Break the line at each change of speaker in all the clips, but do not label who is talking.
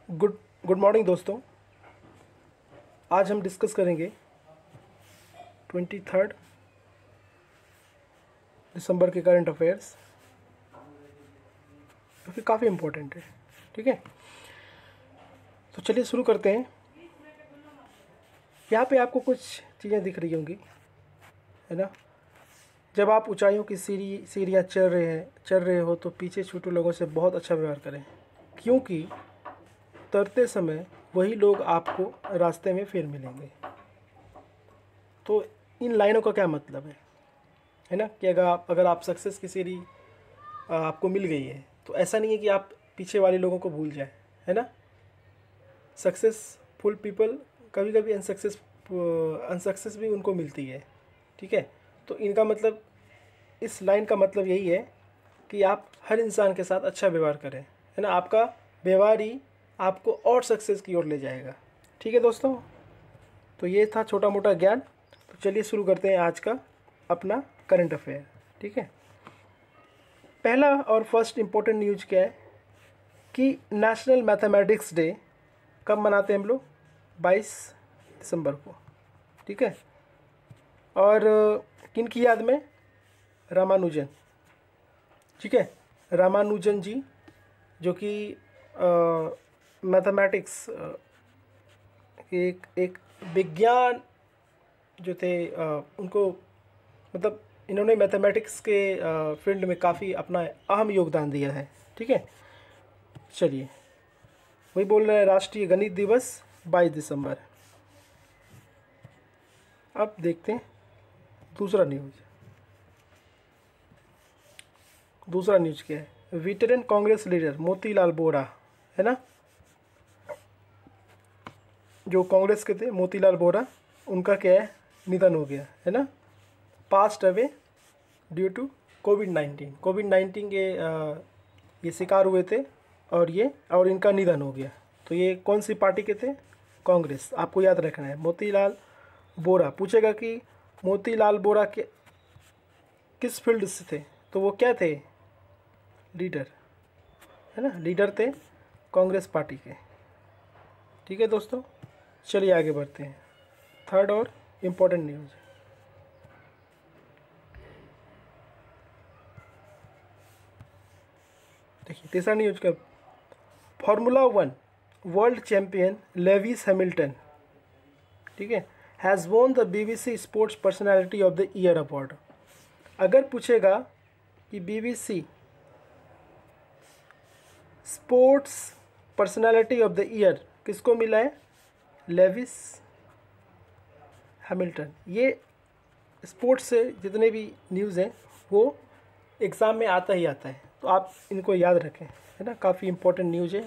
Good good morning दोस्तों। आज हम डिस्कस करेंगे 23 दिसंबर के करंट अफेयर्स, जो कि काफ़ी इम्पोर्टेंट है। ठीक है, तो चलिए शुरू करते हैं। यहाँ पे आपको कुछ चीज़ें दिख रही होंगी, है ना। जब आप ऊंचाइयों की सीढ़ियाँ चढ़ रहे हो तो पीछे छूटे लोगों से बहुत अच्छा व्यवहार करें, क्योंकि उतरते समय वही लोग आपको रास्ते में फिर मिलेंगे। तो इन लाइनों का क्या मतलब है ना, कि अगर आप सक्सेस की सीढ़ी आपको मिल गई है तो ऐसा नहीं है कि आप पीछे वाले लोगों को भूल जाए, है ना। सक्सेसफुल पीपल कभी कभी अनसक्सेस भी उनको मिलती है। ठीक है, तो इनका मतलब, इस लाइन का मतलब यही है कि आप हर इंसान के साथ अच्छा व्यवहार करें, है ना। आपका व्यवहार ही आपको और सक्सेस की ओर ले जाएगा। ठीक है दोस्तों, तो ये था छोटा मोटा ज्ञान। तो चलिए शुरू करते हैं आज का अपना करंट अफेयर। ठीक है, पहला और फर्स्ट इम्पोर्टेंट न्यूज क्या है कि नेशनल मैथमेटिक्स डे कब मनाते हैं हम लोग? 22 दिसंबर को। ठीक है, और किन की याद में? रामानुजन। ठीक है, रामानुजन जी, जो कि मैथमेटिक्स एक विज्ञान जो थे, उनको मतलब इन्होंने मैथमेटिक्स के फील्ड में काफ़ी अपना अहम योगदान दिया है। ठीक है, चलिए वही बोल रहे हैं, राष्ट्रीय गणित दिवस 22 दिसंबर। अब देखते हैं दूसरा न्यूज़ क्या है। वेटरन कांग्रेस लीडर मोतीलाल वोरा, है ना, जो कांग्रेस के थे मोतीलाल वोरा, उनका क्या है, निधन हो गया, है ना। पास्ट अवे ड्यू टू कोविड-19 के ये शिकार हुए थे और इनका निधन हो गया। तो ये कौन सी पार्टी के थे? कांग्रेस। आपको याद रखना है, मोतीलाल वोरा। पूछेगा कि मोतीलाल वोरा के किस फील्ड से थे, तो वो क्या थे? लीडर, है ना, लीडर थे कांग्रेस पार्टी के। ठीक है दोस्तों, चलिए आगे बढ़ते हैं। थर्ड और इम्पोर्टेंट न्यूज़, देखिए तीसरा न्यूज़ का, formula 1 world champion Lewis Hamilton, ठीक है, has won the BBC sports personality of the year award. अगर पूछेगा कि BBC sports personality of the year किसको मिला है? Lewis Hamilton. ये स्पोर्ट्स से जितने भी न्यूज़ हैं वो एग्ज़ाम में आता ही आता है, तो आप इनको याद रखें, है ना। काफ़ी इम्पोर्टेंट न्यूज़ है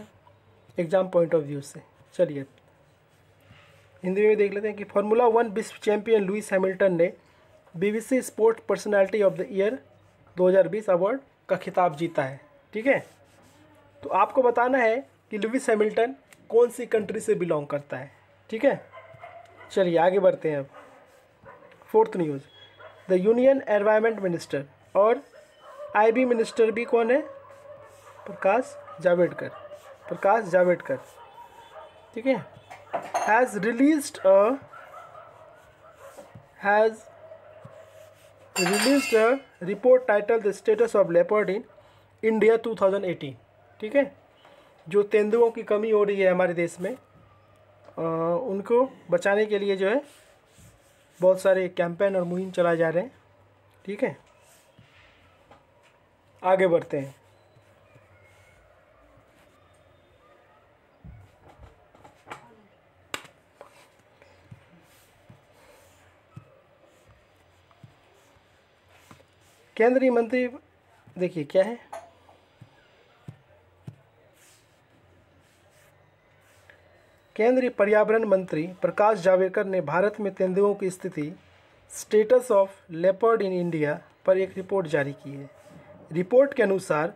एग्ज़ाम पॉइंट ऑफ व्यू से। चलिए हिंदी में देख लेते हैं कि फार्मूला 1 विश्व चैंपियन लुइस हैमिल्टन ने BBC sports personality of the year 2020 award का खिताब जीता है। ठीक है, तो आपको बताना है कि लुइस हैमिल्टन कौन सी कंट्री से बिलोंग करता है। ठीक है, चलिए आगे बढ़ते हैं। अब fourth news, the union environment minister और IB मिनिस्टर भी कौन है? प्रकाश जावड़ेकर। ठीक है, has released a report title the status of leopard in India 2018। ठीक है, जो तेंदुओं की कमी हो रही है हमारे देश में, उनको बचाने के लिए जो है बहुत सारे कैंपेन और मुहिम चलाए जा रहे हैं। ठीक है, आगे बढ़ते हैं। केंद्रीय मंत्री, देखिए क्या है, केंद्रीय पर्यावरण मंत्री प्रकाश जावड़ेकर ने भारत में तेंदुओं की स्थिति, status of leopard in India पर एक रिपोर्ट जारी की है। रिपोर्ट के अनुसार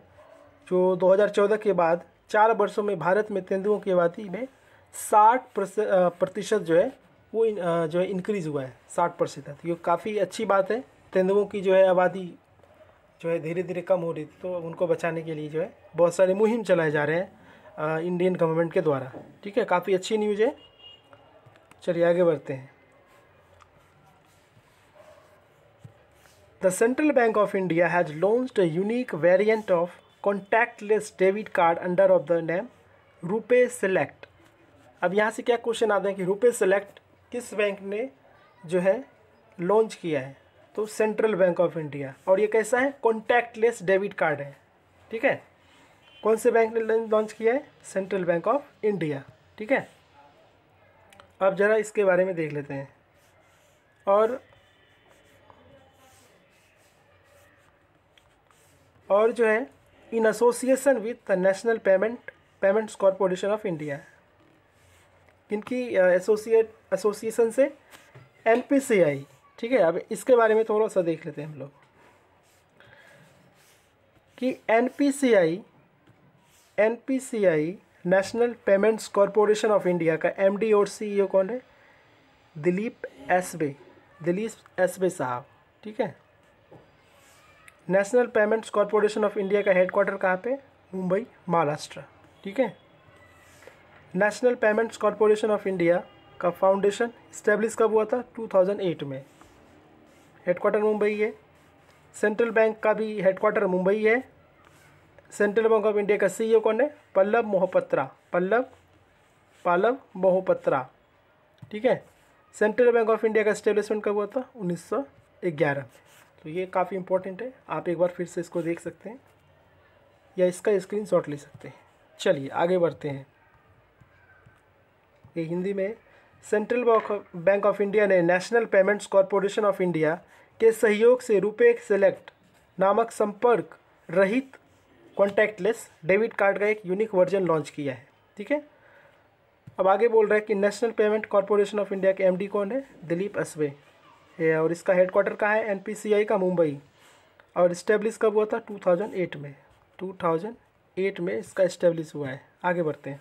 जो 2014 के बाद 4 वर्षों में भारत में तेंदुओं की आबादी में 60% जो है वो जो है इंक्रीज़ हुआ है, 60%। ये काफ़ी अच्छी बात है। तेंदुओं की जो है आबादी जो है धीरे धीरे कम हो रही थी, तो उनको बचाने के लिए जो है बहुत सारे मुहिम चलाए जा रहे हैं। इंडियन गवर्नमेंट के द्वारा। ठीक है, काफ़ी अच्छी न्यूज़ है। चलिए आगे बढ़ते हैं। The central bank of India has launched a unique variant of contactless debit card under of the name RuPay select. अब यहाँ से क्या क्वेश्चन आते हैं कि रुपे सेलेक्ट किस बैंक ने जो है लॉन्च किया है? तो सेंट्रल बैंक ऑफ इंडिया। और ये कैसा है? कॉन्टैक्टलेस डेबिट कार्ड है। ठीक है, कौन से बैंक ने लॉन्च किया है? Central bank of India. ठीक है, अब ज़रा इसके बारे में देख लेते हैं। और जो है in association with the national payments corporation of India. इनकी एसोसिएशन से NPCI। ठीक है, अब इसके बारे में थोड़ा सा देख लेते हैं हम लोग कि NPCI national payments corporation of India का MD और CEO कौन है? दिलीप एसबे साहब। ठीक है, national payments corporation of India का हेडक्वार्टर कहाँ पे? मुंबई, महाराष्ट्र। ठीक है, national payments corporation of India का फाउंडेशन इस्टेब्लिश कब हुआ था? 2008 में। हेडक्वार्टर मुंबई है। सेंट्रल बैंक का भी हेडक्वार्टर मुंबई है। सेंट्रल बैंक ऑफ इंडिया का CEO कौन है? पल्लव मोहपत्रा। ठीक है, सेंट्रल बैंक ऑफ इंडिया का इस्टेब्लिशमेंट कब हुआ था? 1911 में। तो ये काफ़ी इंपॉर्टेंट है, आप एक बार फिर से इसको देख सकते हैं या इसका स्क्रीनशॉट ले सकते हैं। चलिए आगे बढ़ते हैं। ये हिंदी में। सेंट्रल बैंक ऑफ इंडिया ने national payments corporation of India के सहयोग से रुपे सेलेक्ट नामक संपर्क रहित कॉन्टैक्टलेस डेबिट कार्ड का एक यूनिक वर्जन लॉन्च किया है। ठीक है, अब आगे बोल रहा है कि national payment corporation of India के MD कौन है? दिलीप एसबे है। और इसका हेडक्वार्टर कहाँ है? NPCI का मुंबई। और इस्टेब्लिश कब हुआ था? 2008 में। 2008 में इसका इस्टेब्लिश हुआ है। आगे बढ़ते हैं।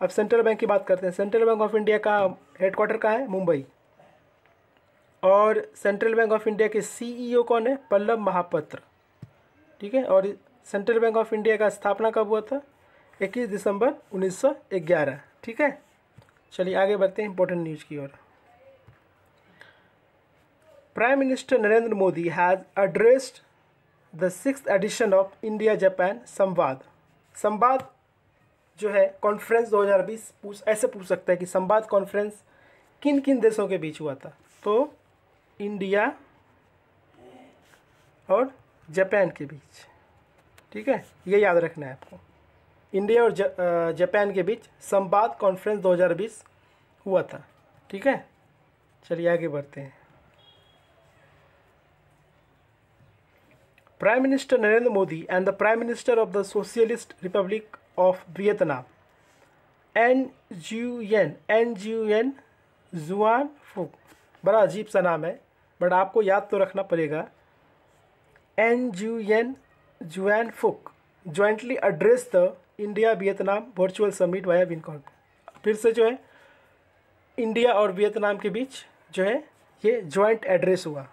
अब सेंट्रल बैंक की बात करते हैं। सेंट्रल बैंक ऑफ इंडिया का हेडक्वार्टर कहाँ है? मुंबई। और सेंट्रल बैंक ऑफ इंडिया के CEO कौन है? पल्लव महापात्र। ठीक है, और सेंट्रल बैंक ऑफ इंडिया का स्थापना कब हुआ था? 21 दिसंबर 1911। ठीक है, चलिए आगे बढ़ते हैं इंपॉर्टेंट न्यूज़ की ओर। Prime minister Narendra Modi has addressed the 6th edition of India Japan Samvad जो है कॉन्फ्रेंस 2020 ऐसे पूछ सकता है कि संवाद कॉन्फ्रेंस किन किन देशों के बीच हुआ था? तो इंडिया और जापान के बीच। ठीक है, ये याद रखना है आपको। इंडिया और जापान के बीच संवाद कॉन्फ्रेंस 2020 हुआ था। ठीक है, चलिए आगे बढ़ते हैं। Prime minister Narendra Modi and the prime minister of the socialist republic of Vietnam एन जुआन फुक। बड़ा अजीब सा नाम है, बट आपको याद तो रखना पड़ेगा। Xuan Phuc jointly address the India Vietnam virtual summit via विनकॉन। फिर से जो है इंडिया और वियतनाम के बीच जो है ये ज्वाइंट एड्रेस हुआ।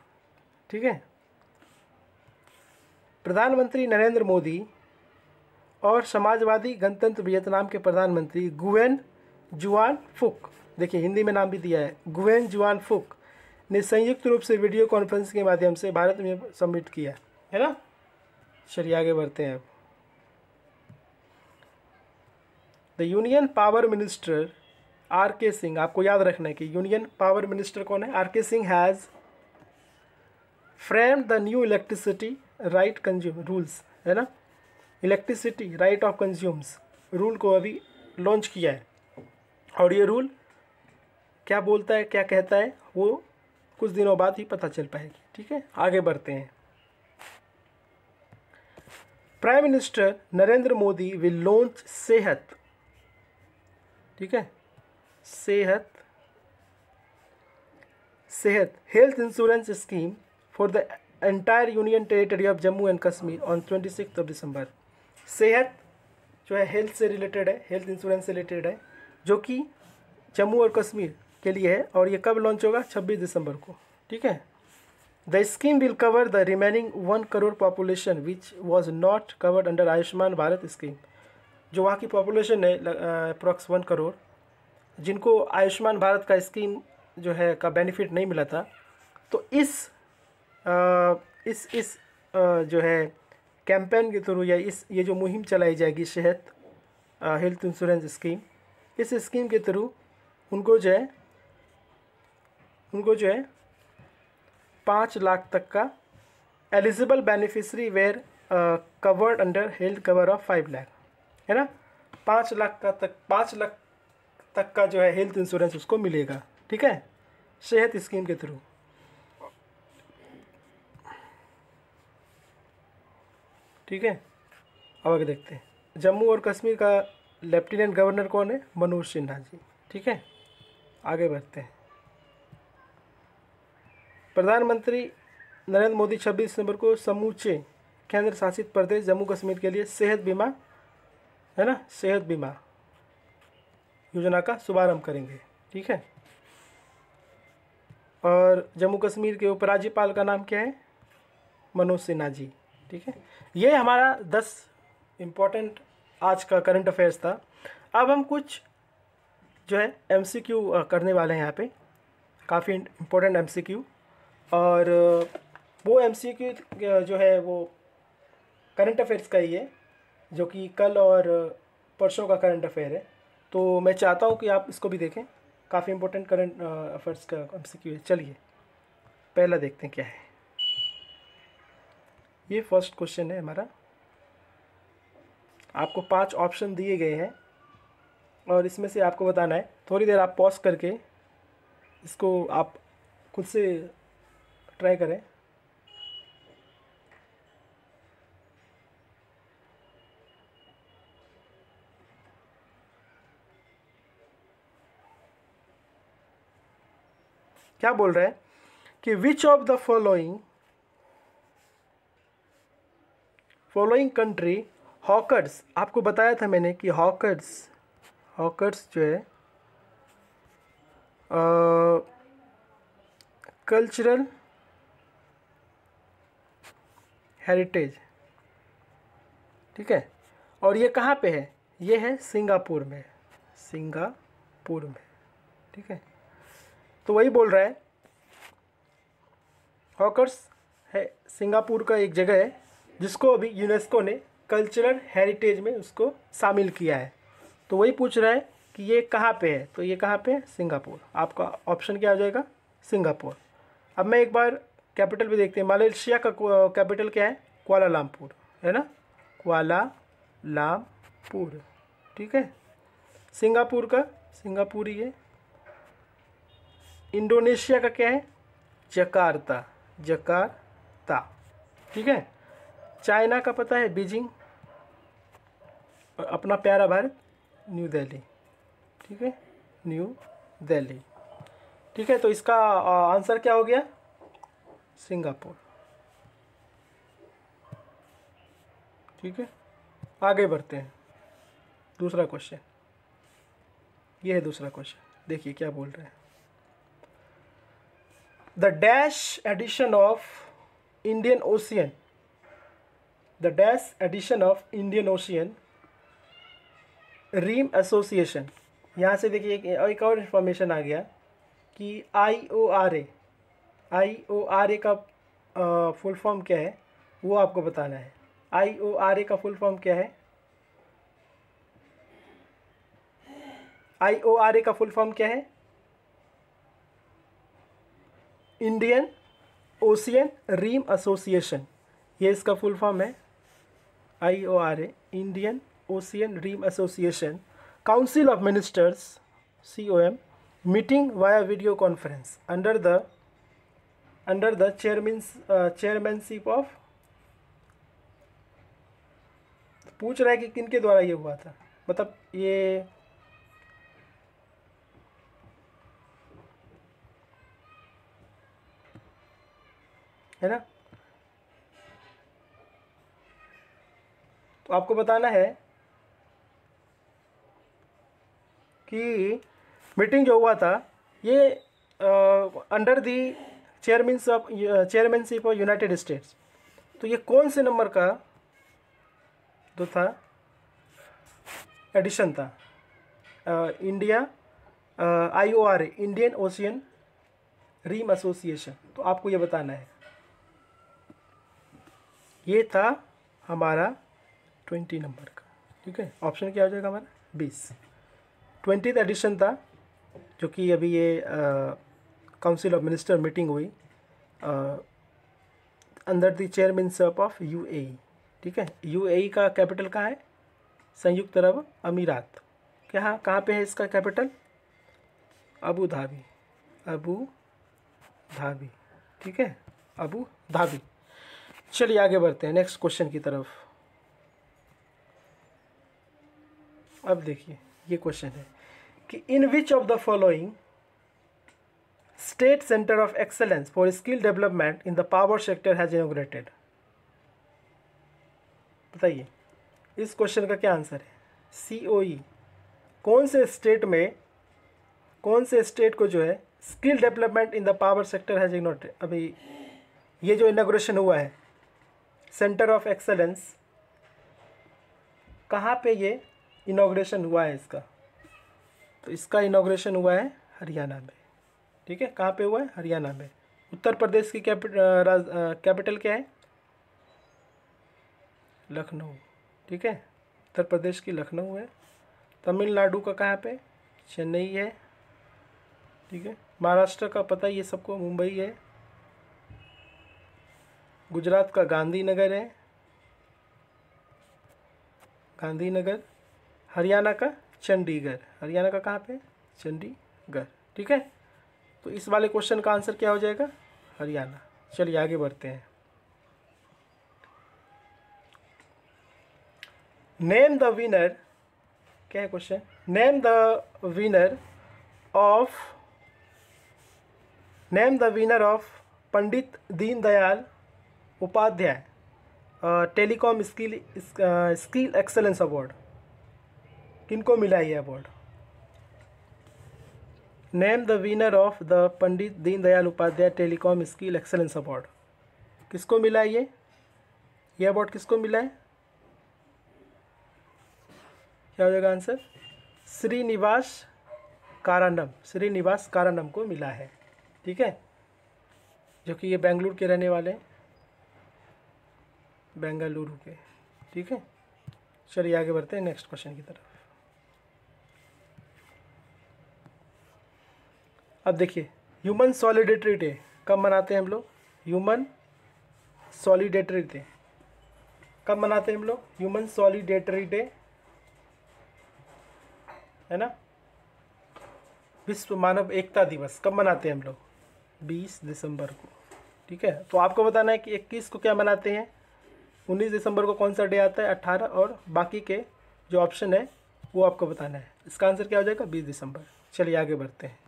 ठीक है, प्रधानमंत्री नरेंद्र मोदी और समाजवादी गणतंत्र वियतनाम के प्रधानमंत्री गुएन जुआन फुक, देखिए हिंदी में नाम भी दिया है, गुएन जुआन फुक ने संयुक्त रूप से वीडियो कॉन्फ्रेंस के माध्यम से भारत में सबमिट किया है ना। चलिए आगे बढ़ते हैं। अब the union power minister RK Singh, आपको याद रखना है कि यूनियन पावर मिनिस्टर कौन है? RK Singh has framed the new electricity right consume rules, है ना। Electricity right of consumes rule को अभी लॉन्च किया है, और ये रूल क्या बोलता है, क्या कहता है, वो कुछ दिनों बाद ही पता चल पाएगी। ठीक है, आगे बढ़ते हैं। Prime minister Narendra Modi will launch सेहत, ठीक है, सेहत health insurance scheme for the entire union territory of Jammu and Kashmir on 26 दिसंबर। सेहत जो है हेल्थ से रिलेटेड है, हेल्थ इंश्योरेंस से रिलेटेड है, जो कि जम्मू और कश्मीर के लिए है, और ये कब लॉन्च होगा? 26 दिसंबर को। ठीक है, the scheme will cover the remaining 1 crore population which was not covered under Ayushman Bharat scheme. जो वहाँ की पॉपुलेशन है अप्रॉक्स 1 करोड़, जिनको आयुष्मान भारत का स्कीम जो है का बेनिफिट नहीं मिला था, तो इस जो है कैंपेन के थ्रू या ये जो मुहिम चलाई जाएगी सेहत हेल्थ इंश्योरेंस स्कीम, इस स्कीम के थ्रू उनको जो है 5 लाख तक का eligible beneficiary were covered under health cover of 5 lakh, है ना। 5 लाख तक का जो है हेल्थ इंश्योरेंस उसको मिलेगा, ठीक है, सेहत स्कीम के थ्रू। ठीक है, अब आगे देखते हैं। जम्मू और कश्मीर का लेफ्टिनेंट गवर्नर कौन है? मनोज सिन्हा जी। ठीक है, आगे बढ़ते हैं। प्रधानमंत्री नरेंद्र मोदी 26 दिसंबर को समूचे केंद्र शासित प्रदेश जम्मू कश्मीर के लिए सेहत बीमा, है ना, सेहत बीमा योजना का शुभारंभ करेंगे। ठीक है, और जम्मू कश्मीर के उपराज्यपाल का नाम क्या है? मनोज सिन्हा जी। ठीक है, ये हमारा 10 इम्पोर्टेंट आज का करंट अफेयर्स था। अब हम कुछ जो है MCQ करने वाले हैं यहाँ पे, काफ़ी इम्पोर्टेंट MCQ, और वो MCQ जो है वो करंट अफेयर्स का ही है, जो कि कल और परसों का करंट अफेयर है। तो मैं चाहता हूँ कि आप इसको भी देखें, काफ़ी इम्पोर्टेंट करंट अफेयर्स का MCQ है। चलिए पहला देखते हैं क्या है। ये फर्स्ट क्वेश्चन है हमारा। आपको 5 ऑप्शन दिए गए हैं और इसमें से आपको बताना है। थोड़ी देर आप पॉज करके इसको आप खुद से ट्राई करें। क्या बोल रहा है कि विच of the following country hawkers, आपको बताया था मैंने कि हॉकर्स जो है कल्चरल हेरिटेज। ठीक है, और ये कहाँ पे है? ये है सिंगापुर में, ठीक है, तो वही बोल रहा है हॉकर्स है सिंगापुर का एक जगह है जिसको अभी यूनेस्को ने कल्चरल हेरिटेज में उसको शामिल किया है। तो वही पूछ रहा है कि ये कहाँ पे है, तो ये कहाँ पे है? सिंगापुर। आपका ऑप्शन क्या हो जाएगा? सिंगापुर। अब मैं एक बार कैपिटल भी देखते हैं। मलेशिया का कैपिटल क्या है? कुआलालंपुर, है ना, कुआलालंपुर। ठीक है, सिंगापुर का सिंगापुर ही है। इंडोनेशिया का क्या है? जकार्ता। ठीक है, चाइना का पता है बीजिंग, और अपना प्यारा भारत न्यू दिल्ली। ठीक है, न्यू दिल्ली। ठीक है, तो इसका आंसर क्या हो गया? सिंगापुर। ठीक है, आगे बढ़ते हैं। दूसरा क्वेश्चन, ये है दूसरा क्वेश्चन, देखिए क्या बोल रहे हैं। The dash edition of Indian Ocean rim association. यहाँ से देखिए एक और इन्फॉर्मेशन आ गया कि IORA का फुल फॉर्म क्या है, वो आपको बताना है। IORA का फुल फॉर्म क्या है? IORA का फुल फॉर्म क्या है? इंडियन ओशियन रीम एसोसिएशन, ये इसका फुल फॉर्म है। IORA, Indian Ocean rim association, council of ministers COM, meeting via video conference under the chairmanship of. पूछ रहा है कि किन के द्वारा ये हुआ था, मतलब ये है ना। तो आपको बताना है कि मीटिंग जो हुआ था ये under the chairmanship of United states. तो ये कौन से नंबर का जो था? एडिशन था, India IORA, Indian ocean rim association. तो आपको ये बताना है। ये था हमारा 20 नंबर का, ठीक है। ऑप्शन क्या हो जाएगा हमारा 20। 20th एडिशन था, जो कि अभी ये काउंसिल ऑफ मिनिस्टर मीटिंग हुई under the chairmanship of UAE, ठीक है। UAE का कैपिटल कहाँ है? संयुक्त अरब अमीरात। कहाँ पे है इसका capital? Abu Dhabi, Abu Dhabi, ठीक है, अबू धाबी। चलिए आगे बढ़ते हैं नेक्स्ट क्वेश्चन की तरफ। अब देखिए ये क्वेश्चन है कि in which of the following state centre of excellence for skill development in the power sector has inaugurated. बताइए इस क्वेश्चन का क्या आंसर है? COE। कौन से स्टेट को जो है skill development in the power sector has inaugurated. अभी ये जो इनॉग्रेशन हुआ है सेंटर ऑफ एक्सेलेंस, कहाँ पे ये इनॉग्रेशन हुआ है इसका? तो इसका इनॉग्रेशन हुआ है हरियाणा में, ठीक है। कहाँ पे हुआ है? हरियाणा में। उत्तर प्रदेश की कैपिटल क्या है? लखनऊ, ठीक है। उत्तर प्रदेश की लखनऊ है। तमिलनाडु का कहाँ पे? चेन्नई है, ठीक है। महाराष्ट्र का पता ही है सबको, मुंबई है। गुजरात का गांधीनगर है, गांधीनगर। हरियाणा का चंडीगढ़, हरियाणा का कहाँ पे? चंडीगढ़, ठीक है। तो इस वाले क्वेश्चन का आंसर क्या हो जाएगा? हरियाणा। चलिए आगे बढ़ते हैं। नेम द विनर, क्या है question? Name the winner of Pandit Deendayal Upadhyay telecom skill excellence award. किनको मिला ये award? Name the winner of the Pandit Deendayal Upadhyay telecom skill excellence award. किसको मिला है ये अवार्ड किसको मिला है? क्या हो जाएगा आंसर? श्रीनिवास कारानम को मिला है, ठीक है। जो कि ये बेंगलुरु के रहने वाले, बेंगलुरु के, ठीक है। चलिए आगे बढ़ते हैं नेक्स्ट क्वेश्चन की तरफ। अब देखिए ह्यूमन सॉलिडेटरी डे कब मनाते हैं हम लोग? ह्यूमन सॉलिडेटरी डे कब मनाते हैं हम लोग? ह्यूमन सॉलिडेटरी डे, है ना। विश्व मानव एकता दिवस कब मनाते हैं हम लोग? 20 दिसंबर को, ठीक है। तो आपको बताना है कि 21 को क्या मनाते हैं, 19 दिसंबर को कौन सा डे आता है, 18, और बाकी के जो ऑप्शन है वो आपको बताना है। इसका आंसर क्या हो जाएगा? 20 दिसंबर। चलिए आगे बढ़ते हैं।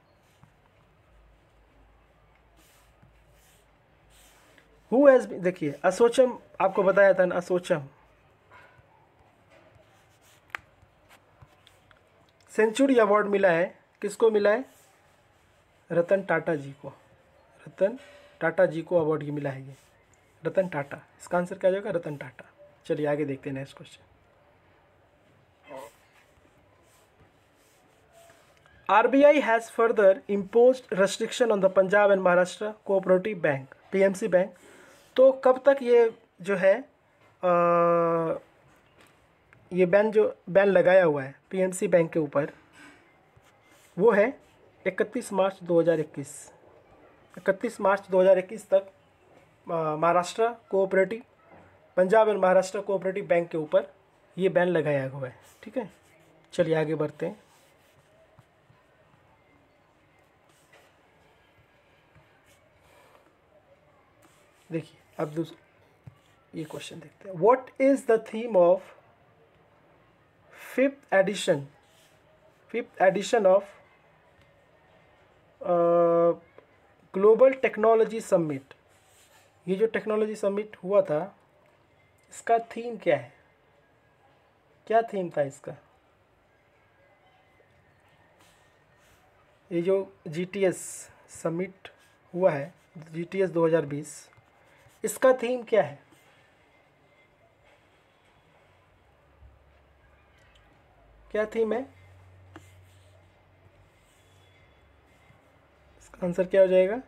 हु हैज़, देखिए असोचम आपको बताया था ना, असोचम सेंचुरी अवार्ड मिला है, किसको मिला है? रतन टाटा जी को, रतन टाटा जी को अवार्ड ये मिला है, ये रतन टाटा। इसका आंसर क्या जाएगा? रतन टाटा। चलिए आगे देखते हैं next question. RBI has further imposed restriction on the Punjab and Maharashtra cooperative bank, PMC bank. तो कब तक ये जो है ये बैन लगाया हुआ है PMC बैंक के ऊपर, वो है 31 मार्च 2021। 31 मार्च 2021 तक Maharashtra cooperative, Punjab and Maharashtra cooperative bank के ऊपर ये बैन लगाया हुआ है, ठीक है। चलिए आगे बढ़ते हैं। देखिए अब ये क्वेश्चन देखते हैं। What is the theme of fifth edition of global technology summit. ये जो टेक्नोलॉजी समिट हुआ था इसका थीम क्या है? क्या थीम था इसका? ये जो GTS समिट हुआ है, GTS 2020, इसका थीम क्या है? क्या थीम है? इसका आंसर क्या हो जाएगा?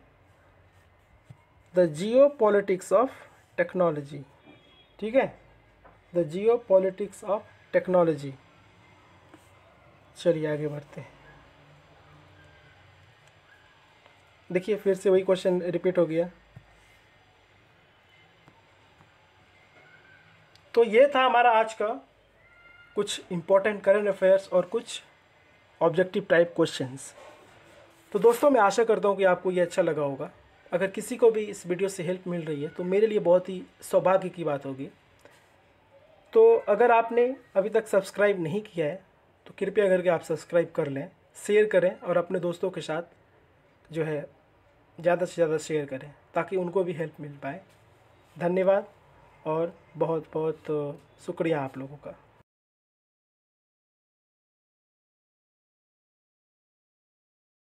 The Jio politics of technology. ठीक है, the Jio politics of technology. चलिए आगे बढ़ते हैं। देखिए फिर से वही क्वेश्चन रिपीट हो गया। तो ये था हमारा आज का कुछ इम्पोर्टेंट करंट अफेयर्स और कुछ ऑब्जेक्टिव टाइप क्वेश्चंस। तो दोस्तों मैं आशा करता हूँ कि आपको ये अच्छा लगा होगा। अगर किसी को भी इस वीडियो से हेल्प मिल रही है तो मेरे लिए बहुत ही सौभाग्य की बात होगी। तो अगर आपने अभी तक सब्सक्राइब नहीं किया है तो कृपया करके आप सब्सक्राइब कर लें, शेयर करें और अपने दोस्तों के साथ जो है ज़्यादा से ज़्यादा शेयर करें ताकि उनको भी हेल्प मिल पाए। धन्यवाद और बहुत बहुत शुक्रिया आप लोगों का।